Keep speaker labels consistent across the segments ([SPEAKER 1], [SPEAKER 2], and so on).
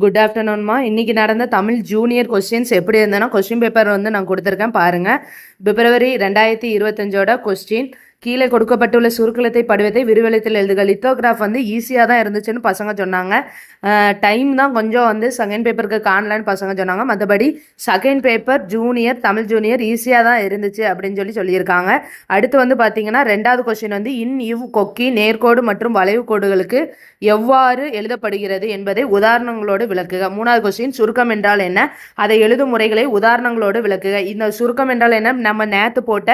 [SPEAKER 1] Good ஆஃப்டர்நூன்மா. இன்னைக்கு நடந்த Tamil junior questions எப்படி இருந்ததுன்னா, கொஸ்டின் பேப்பர் வந்து நான் கொடுத்துருக்கேன் பாருங்கள். பிப்ரவரி 2025 கொஸ்டின். கீழே கொடுக்கப்பட்டுள்ள சுருக்கெழுத்தை படிவத்தை விரிவெழுத்தில் எழுதுக. லித்தோகிராஃப் வந்து ஈஸியாக தான் இருந்துச்சுன்னு பசங்க சொன்னாங்க. டைம் தான் கொஞ்சம் வந்து செகண்ட் பேப்பருக்கு காணலன்னு பசங்க சொன்னாங்க. மற்றபடி second paper junior Tamil junior ஈஸியாக தான் இருந்துச்சு அப்படின்னு சொல்லியிருக்காங்க. அடுத்து வந்து பார்த்தீங்கன்னா 2வது கொஸ்டின் வந்து இவ் கொக்கி நேர்கோடு மற்றும் வளைவு கோடுகளுக்கு எவ்வாறு எழுதப்படுகிறது என்பதை உதாரணங்களோடு விளக்குக. 3வது கொஸ்டின் சுருக்கம் என்றால் என்ன, அதை எழுதும் முறைகளை உதாரணங்களோடு விளக்குக. இந்த சுருக்கம் என்றால் என்ன, நம்ம நேற்று போட்ட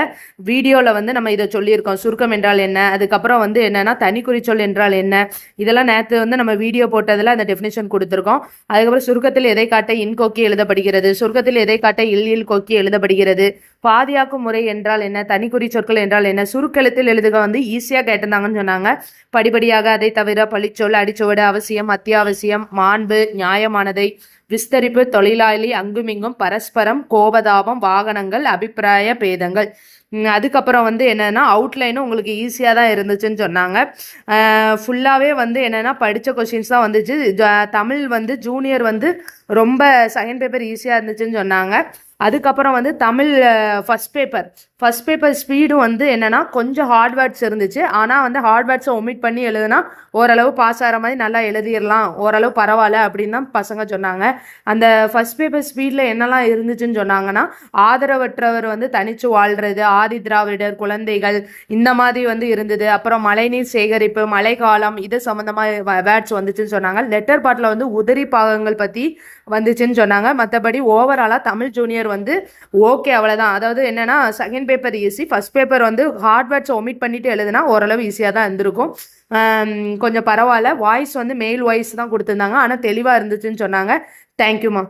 [SPEAKER 1] வீடியோவில் வந்து நம்ம இதை சொல்லியிருக்கோம். சுருக்கம் என்றால் என்ன, அதுக்கப்புறம் வந்து என்னன்னா தனி குறிச்சொல் என்றால் என்ன, இதெல்லாம் நேற்று வந்து நம்ம வீடியோ போட்டதில் அந்த டெஃபினேஷன் கொடுத்துருக்கோம். அதுக்கப்புறம் சுருக்கத்தில் எதை காட்ட இன் கொக்கி எழுதப்படுகிறது, சுருக்கத்தில் எதை காட்ட இல் கொக்கி எழுதப்படுகிறது, பாதியாக்கும் முறை என்றால் என்ன, தனிக்குறி சொற்கள் என்றால் என்ன, சுருக்கெழுத்தில் எழுதுக வந்து ஈஸியாக கேட்டிருந்தாங்கன்னு சொன்னாங்க. படிப்படியாக, அதை தவிர, பழிச்சொல், அடிச்சுவடு, அவசியம், அத்தியாவசியம், மாண்பு, நியாயமானதை, விஸ்தரிப்பு, தொழிலாளி, அங்குமிங்கும், பரஸ்பரம், கோபதாபம், வாகனங்கள், அபிப்பிராய பேதங்கள். அதுக்கப்புறம் வந்து என்னென்னா அவுட்லைனும் உங்களுக்கு ஈஸியாக தான் இருந்துச்சுன்னு சொன்னாங்க. ஃபுல்லாகவே வந்து என்னென்னா படித்த கொஷின்ஸ் தான் வந்துச்சு. தமிழ் வந்து ஜூனியர் வந்து ரொம்ப செகண்ட் பேப்பர் ஈஸியாக இருந்துச்சுன்னு சொன்னாங்க. அதுக்கப்புறம் வந்து தமிழ் ஃபஸ்ட் பேப்பர் ஸ்பீடும் வந்து என்னென்னா கொஞ்சம் ஹார்ட் வேர்ட்ஸ் இருந்துச்சு. ஆனால் வந்து ஹார்ட் வேர்ட்ஸை ஒமிட் பண்ணி எழுதுனா ஓரளவு பாஸ் ஆகிற மாதிரி நல்லா எழுதிடலாம், ஓரளவு பரவாயில்ல அப்படின்னு தான் பசங்க சொன்னாங்க. அந்த ஃபஸ்ட் பேப்பர் ஸ்பீடில் என்னெல்லாம் இருந்துச்சுன்னு சொன்னாங்கன்னா, ஆதரவற்றவர் வந்து தனித்து வாழ்கிறது, ஆதி திராவிடர், குழந்தைகள், இந்த மாதிரி வந்து இருந்தது. அப்புறம் மழைநீர் சேகரிப்பு, மழைக்காலம், இது சம்மந்தமாக வேர்ட்ஸ் வந்துச்சுன்னு சொன்னாங்க. லெட்டர் பாட்டில் வந்து உதிரி பாகங்கள் பற்றி வந்துச்சுன்னு சொன்னாங்க. மற்றபடி ஓவராலாக தமிழ் ஜூனியர் வந்து ஓகே, அவ்வளோதான். அதாவது என்னென்னா second paper easy, first paper வந்து ஹார்ட் வேர்ட்ஸ் ஒமிட் பண்ணிட்டு எழுதுனா ஓரளவு ஈஸியாக தான் இருந்திருக்கும். கொஞ்சம் பரவாயில்ல. வாய்ஸ் வந்து மெயில் வாய்ஸ் தான் கொடுத்துருந்தாங்க, ஆனால் தெளிவாக இருந்துச்சுன்னு சொன்னாங்க. தேங்க்யூம்மா.